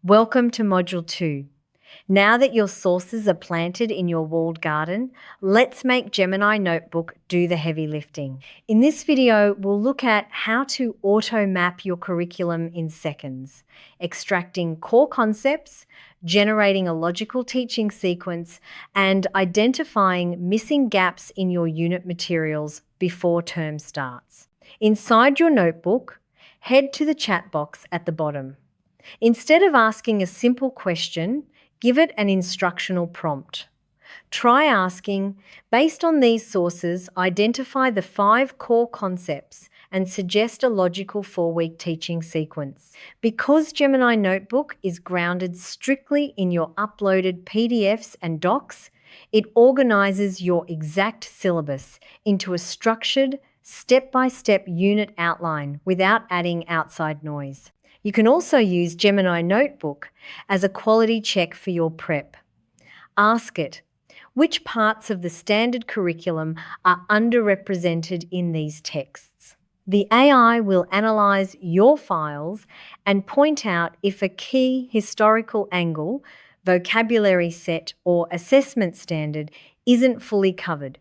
Welcome to Module 2. Now that your sources are planted in your walled garden, let's make Gemini Notebook do the heavy lifting. In this video, we'll look at how to auto-map your curriculum in seconds, extracting core concepts, generating a logical teaching sequence, and identifying missing gaps in your unit materials before term starts. Inside your notebook, head to the chat box at the bottom. Instead of asking a simple question, give it an instructional prompt. Try asking, based on these sources, identify the 5 core concepts and suggest a logical 4-week teaching sequence. Because Gemini Notebook is grounded strictly in your uploaded PDFs and docs, it organizes your exact syllabus into a structured, step-by-step unit outline without adding outside noise. You can also use Gemini Notebook as a quality check for your prep. Ask it, which parts of the standard curriculum are underrepresented in these texts? The AI will analyze your files and point out if a key historical angle, vocabulary set, or assessment standard isn't fully covered,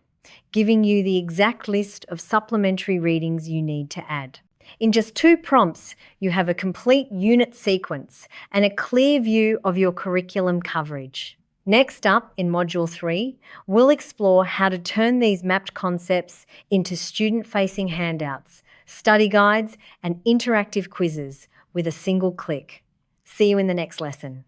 giving you the exact list of supplementary readings you need to add. In just 2 prompts, you have a complete unit sequence and a clear view of your curriculum coverage. Next up, in Module 3, we'll explore how to turn these mapped concepts into student-facing handouts, study guides, and interactive quizzes with a single click. See you in the next lesson.